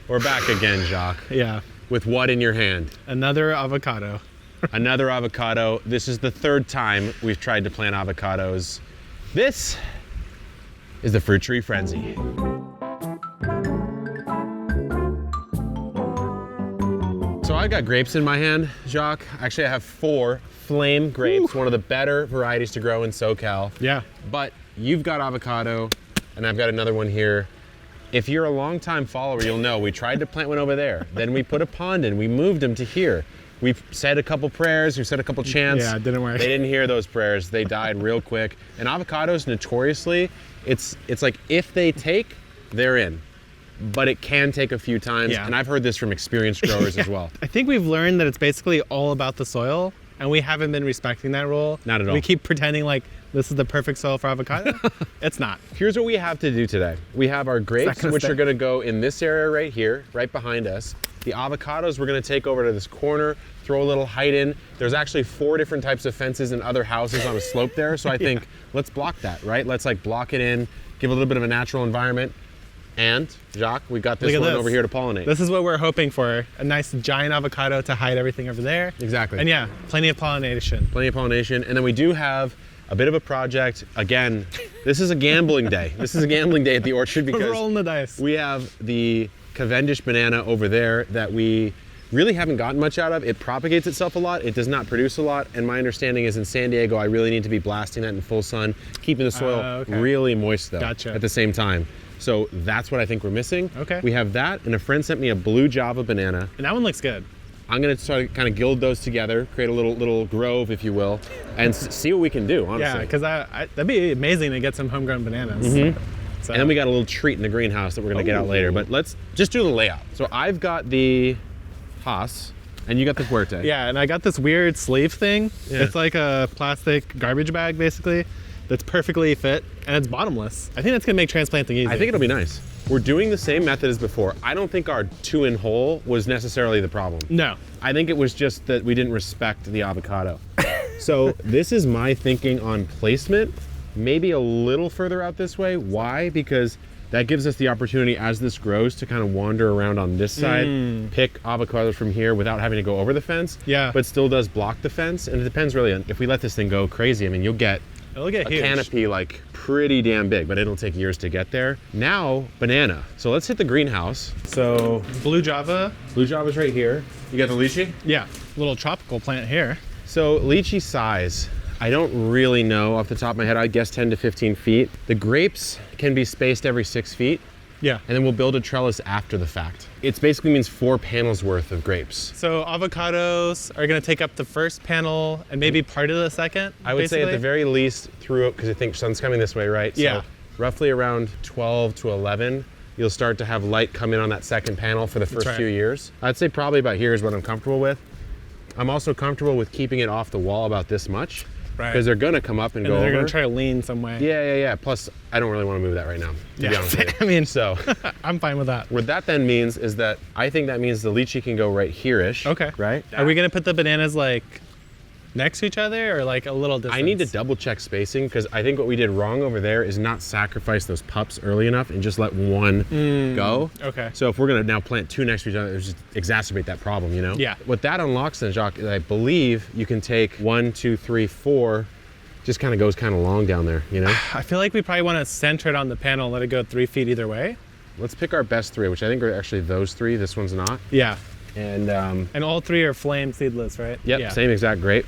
We're back again, Jacques. Yeah. With what in your hand? Another avocado. Another avocado. This is the third time we've tried to plant avocados. This is the Fruit Tree Frenzy. So I got grapes in my hand, Jacques. Actually, I have 4 flame grapes, one of the better varieties to grow in SoCal. Yeah. But you've got avocado, and I've got another one here. If you're a longtime follower, you'll know we tried to plant one over there. Then we put a pond in, we moved them to here. We said a couple prayers, we said a couple chants. Yeah, it didn't work. They didn't hear those prayers. They died real quick. And avocados, notoriously, it's like if they take, they're in. But it can take a few times. Yeah. And I've heard this from experienced growers as well. I think we've learned that it's basically all about the soil, and we haven't been respecting that rule. Not at all. We keep pretending like this is the perfect soil for avocado. It's not. Here's what we have to do today. We have our grapes, which are gonna go in this area right here, right behind us. The avocados, we're gonna take over to this corner, throw a little height in. There's actually 4 different types of fences and other houses on a slope there. So I think let's block that, right? Let's like block it in, give a little bit of a natural environment. And Jacques, we got this one over here to pollinate. This is what we're hoping for. A nice giant avocado to hide everything over there. Exactly. And yeah, plenty of pollination. Plenty of pollination. And then we do have a bit of a project. Again, this is a gambling day. This is a gambling day at the orchard because we're rolling the dice. We have the Cavendish banana over there that we really haven't gotten much out of. It propagates itself a lot. It does not produce a lot. And my understanding is in San Diego, I really need to be blasting that in full sun, keeping the soil really moist though at the same time. So that's what I think we're missing. Okay. We have that, and a friend sent me a blue Java banana. And that one looks good. I'm gonna try to kind of gild those together, create a little grove, if you will, and see what we can do, honestly. Yeah, because that'd be amazing to get some homegrown bananas. So. And then we got a little treat in the greenhouse that we're gonna get out later, but let's just do the layout. So I've got the Haas, and you got the Fuerte. Yeah, and I got this weird sleeve thing. Yeah. It's like a plastic garbage bag, basically, that's perfectly fit, and it's bottomless. I think that's gonna make transplanting easy. I think it'll be nice. We're doing the same method as before. I don't think our 2-in hole was necessarily the problem. No. I think it was just that we didn't respect the avocado. So this is my thinking on placement, maybe a little further out this way. Why? Because that gives us the opportunity as this grows to kind of wander around on this side, pick avocados from here without having to go over the fence, but still does block the fence. And it depends really on if we let this thing go crazy. I mean, you'll get it'll get huge. Canopy like pretty damn big, but it'll take years to get there. Now, banana. So let's hit the greenhouse. So blue Java. Blue Java's right here. You got the lychee? Yeah, little tropical plant here. So lychee size, I don't really know off the top of my head. I guess 10 to 15 feet. The grapes can be spaced every 6 feet. Yeah. And then we'll build a trellis after the fact. It basically means 4 panels worth of grapes. So avocados are gonna take up the first panel and maybe part of the second, I would say at the very least through, because I think sun's coming this way, right? Yeah. So roughly around 12 to 11, you'll start to have light come in on that second panel for the first few years. I'd say probably about here is what I'm comfortable with. I'm also comfortable with keeping it off the wall about this much. Because they're gonna come up and go over. They're gonna try to lean some way. Yeah. Plus, I don't really want to move that right now, to be honest with you. I mean, so I'm fine with that. What that then means is that I think that means the lychee can go right here-ish. Okay. Right? Are we gonna put the bananas like next to each other or like a little distance? I need to double check spacing because I think what we did wrong over there is not sacrifice those pups early enough and just let one go. Okay. So if we're gonna now plant 2 next to each other, it just exacerbate that problem, you know? Yeah. What that unlocks then, Jacques, is I believe you can take 1, 2, 3, 4, just kind of goes kind of long down there, you know? I feel like we probably want to center it on the panel and let it go 3 feet either way. Let's pick our best 3, which I think are actually those 3. This one's not. Yeah. And all 3 are flame seedless, right? Yep, yeah. Same exact grape.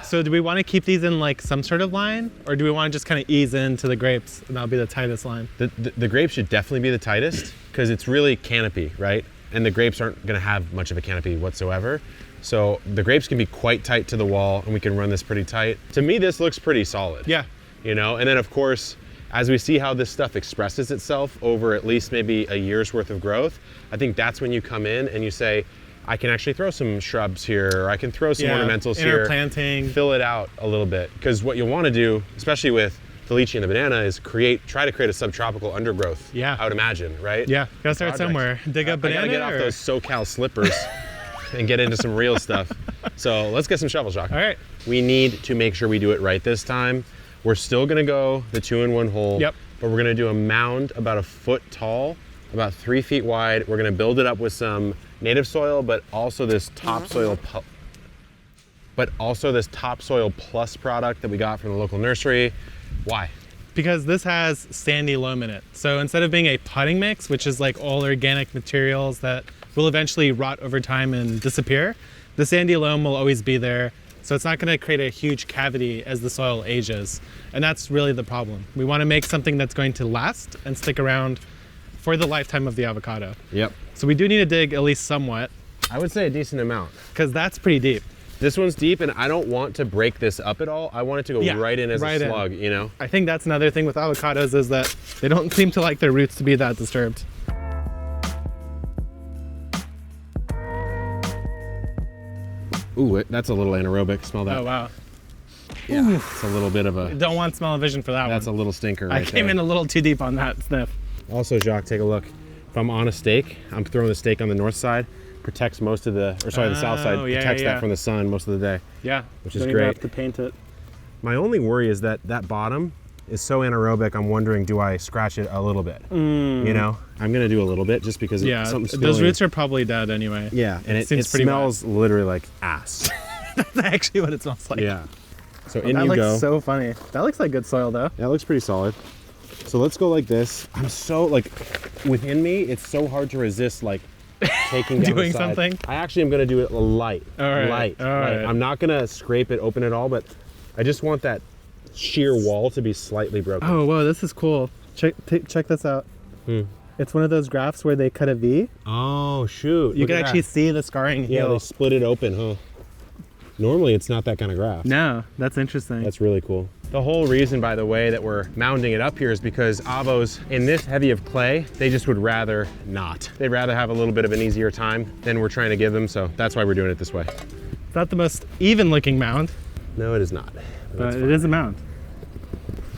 So do we want to keep these in like some sort of line, or do we want to just kind of ease into the grapes and that'll be the tightest line? The grapes should definitely be the tightest because it's really canopy, right? And the grapes aren't gonna have much of a canopy whatsoever. So the grapes can be quite tight to the wall and we can run this pretty tight. To me, this looks pretty solid. Yeah. You know, and then of course, as we see how this stuff expresses itself over at least maybe a year's worth of growth, I think that's when you come in and you say, I can actually throw some shrubs here, or I can throw some ornamentals here. Interplanting. Fill it out a little bit. Because what you'll want to do, especially with the lychee and the banana, is try to create a subtropical undergrowth. Yeah. I would imagine, right? Yeah, gotta start somewhere. Dig up banana. I gotta get off those SoCal slippers and get into some real stuff. So let's get some shovels, Jacques. All right. We need to make sure we do it right this time. We're still gonna go the 2-in-1 hole. Yep. but we're gonna do a mound about a foot tall, about 3 feet wide. We're gonna build it up with some native soil, but also this topsoil plus product that we got from the local nursery. Why? Because this has sandy loam in it. So instead of being a potting mix, which is like all organic materials that will eventually rot over time and disappear, the sandy loam will always be there. So it's not gonna create a huge cavity as the soil ages. And that's really the problem. We wanna make something that's going to last and stick around for the lifetime of the avocado. Yep. So we do need to dig at least somewhat. I would say a decent amount. Because that's pretty deep. This one's deep, and I don't want to break this up at all. I want it to go right in as a slug, you know? I think that's another thing with avocados is that they don't seem to like their roots to be that disturbed. Ooh, that's a little anaerobic. Smell that. Oh, wow. Yeah, it's a little bit of a... Don't want smell-o-vision for that one. That's a little stinker right I came in a little too deep on that sniff. Also, Jacques, take a look. If I'm on a stake, I'm throwing the stake on the north side. Protects most of the, or sorry, the south side. Protects that from the sun most of the day. Yeah. Which is don't great. Even have to paint it. My only worry is that that bottom is so anaerobic. I'm wondering, do I scratch it a little bit? You know, I'm gonna do a little bit just because something's those feeling... roots are probably dead anyway. Yeah, and it smells literally like ass. That's actually what it smells like. Yeah. So in that you looks go. so funny. That looks like good soil though. That looks pretty solid. So let's go like this. I'm so like, within me, it's so hard to resist like taking down doing the side. something. I actually am gonna do it light. All right. Light. All right. I'm not gonna scrape it open at all, but I just want that sheer wall to be slightly broken. Oh, whoa, this is cool. Check this out. It's one of those grafts where they cut a V. Oh, shoot. You can actually see the scarring Yeah, heal. they split it open, huh? Normally, it's not that kind of graft. No, that's interesting. That's really cool. The whole reason, by the way, that we're mounding it up here is because avos in this heavy of clay, they just would rather not. They'd rather have a little bit of an easier time than we're trying to give them, so that's why we're doing it this way. It's not the most even looking mound. No, it is not. But it is a mound.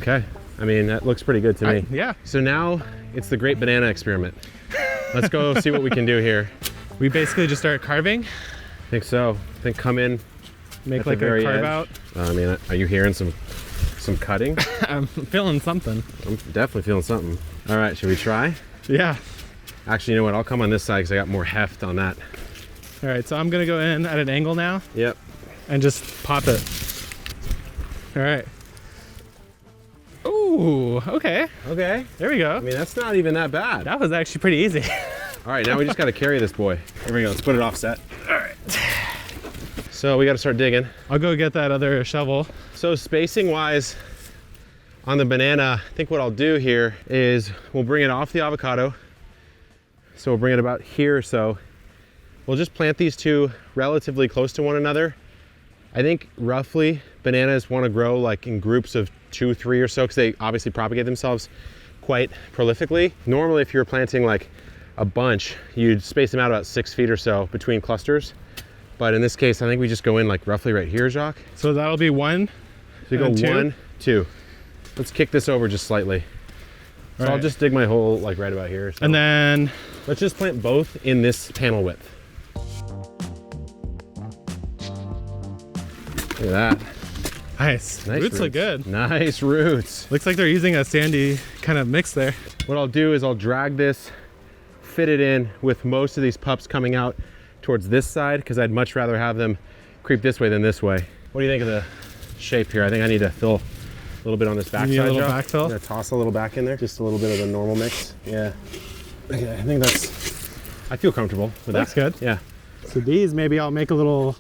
Okay. I mean, that looks pretty good to me. Yeah. So now it's the great banana experiment. Let's go see what we can do here. We basically just start carving. I think so. I think come in. Make like a carve out. I mean, are you hearing some cutting? I'm feeling something. I'm definitely feeling something. All right, should we try? Yeah. Actually, you know what? I'll come on this side because I got more heft on that. All right, so I'm gonna go in at an angle now. Yep. And just pop it. All right. Ooh, okay. Okay. There we go. I mean, that's not even that bad. That was actually pretty easy. All right, now we just got to carry this boy. Here we go. Let's put it offset. All right. So we got to start digging. I'll go get that other shovel. So spacing wise on the banana, I think what I'll do here is we'll bring it off the avocado. So we'll bring it about here or so. We'll just plant these two relatively close to one another. I think roughly bananas want to grow like in groups of 2, 3 or so because they obviously propagate themselves quite prolifically. Normally if you're planting like a bunch, you'd space them out about 6 feet or so between clusters. But in this case, I think we just go in like roughly right here, Jacques. So that'll be 1. So you go two. 1, 2. Let's kick this over just slightly. So I'll just dig my hole like right about here. So. And then let's just plant both in this panel width. Look at that. Nice roots look good. Nice roots. Looks like they're using a sandy kind of mix there. What I'll do is I'll drag this, fit it in with most of these pups coming out towards this side because I'd much rather have them creep this way than this way. What do you think of the shape here? I think I need to fill a little bit on this back side. A little backfill? I'm gonna toss a little back in there. Just a little bit of the normal mix. Yeah. Okay, I think I feel comfortable with that. That's good. Yeah. So these, maybe I'll make a little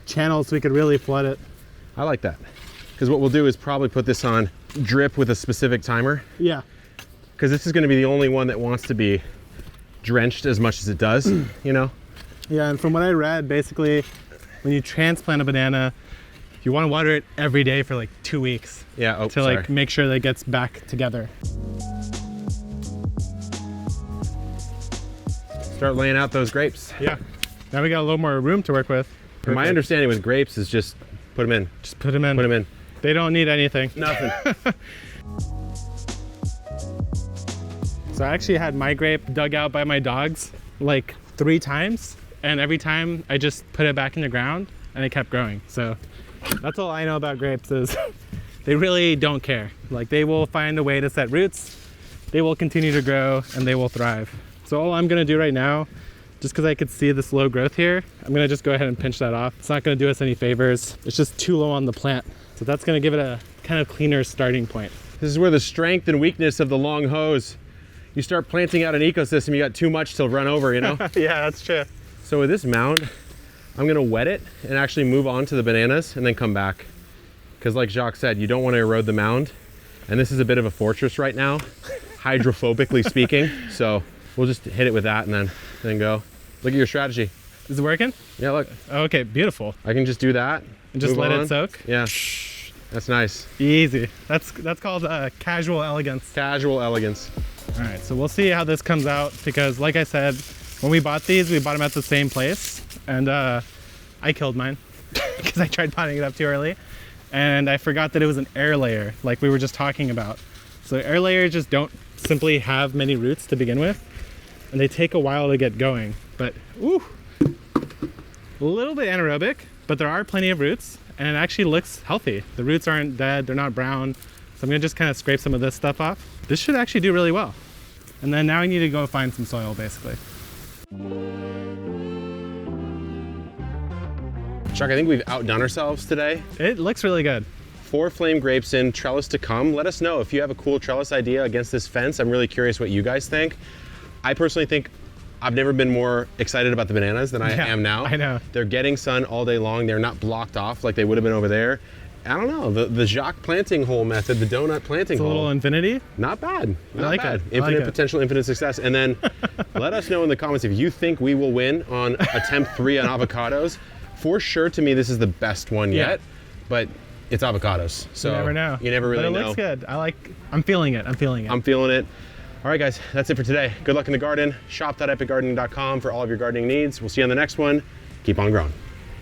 channel so we could really flood it. I like that. Because what we'll do is probably put this on drip with a specific timer. Yeah. Because this is gonna be the only one that wants to be drenched as much as it does, you know? Yeah, and from what I read, basically, when you transplant a banana, you want to water it every day for like 2 weeks. Yeah, to like make sure that it gets back together. Start laying out those grapes. Yeah. Now we got a little more room to work with. Perfect. My understanding with grapes is just put them in. Just put them in. Put them in. They don't need anything. Nothing. So I actually had my grape dug out by my dogs like 3 times. And every time I just put it back in the ground and it kept growing. So that's all I know about grapes is they really don't care. Like they will find a way to set roots, they will continue to grow, and they will thrive. So all I'm gonna do right now, just because I could see this low growth here, I'm gonna just go ahead and pinch that off. It's not gonna do us any favors. It's just too low on the plant. So that's gonna give it a kind of cleaner starting point. This is where the strength and weakness of the long hose. You start planting out an ecosystem, you got too much to run over, you know? Yeah, that's true. So with this mound, I'm gonna wet it and actually move on to the bananas and then come back. Because like Jacques said, you don't wanna erode the mound. And this is a bit of a fortress right now, hydrophobically speaking. So we'll just hit it with that and then go. Look at your strategy. Is it working? Yeah, look. Okay, beautiful. I can just do that. And just let it soak? Yeah, that's nice. Easy. That's called casual elegance. Casual elegance. All right, so we'll see how this comes out because like I said, when we bought these, we bought them at the same place and I killed mine because I tried potting it up too early and I forgot that it was an air layer like we were just talking about. So air layers just don't simply have many roots to begin with and they take a while to get going, but ooh, a little bit anaerobic, but there are plenty of roots and it actually looks healthy. The roots aren't dead, they're not brown. So I'm gonna just kind of scrape some of this stuff off. This should actually do really well. And then now I need to go find some soil basically. Chuck, I think we've outdone ourselves today. It looks really good. 4 flame grapes in, trellis to come. Let us know if you have a cool trellis idea against this fence. I'm really curious what you guys think. I personally think I've never been more excited about the bananas than I am now. I know. They're getting sun all day long. They're not blocked off like they would have been over there. I don't know, the Jacques planting hole method, the donut planting It's a hole. little infinity. Not bad. Not like bad. it. I Infinite like it. potential, infinite success. And then let us know in the comments if you think we will win on attempt 3 on avocados. For sure, to me, this is the best one yet, but it's avocados. So You never know. You never really but it know. looks good. I'm feeling it. I'm feeling it. I'm feeling it. All right, guys, that's it for today. Good luck in the garden. Shop.epicgardening.com for all of your gardening needs. We'll see you on the next one. Keep on growing.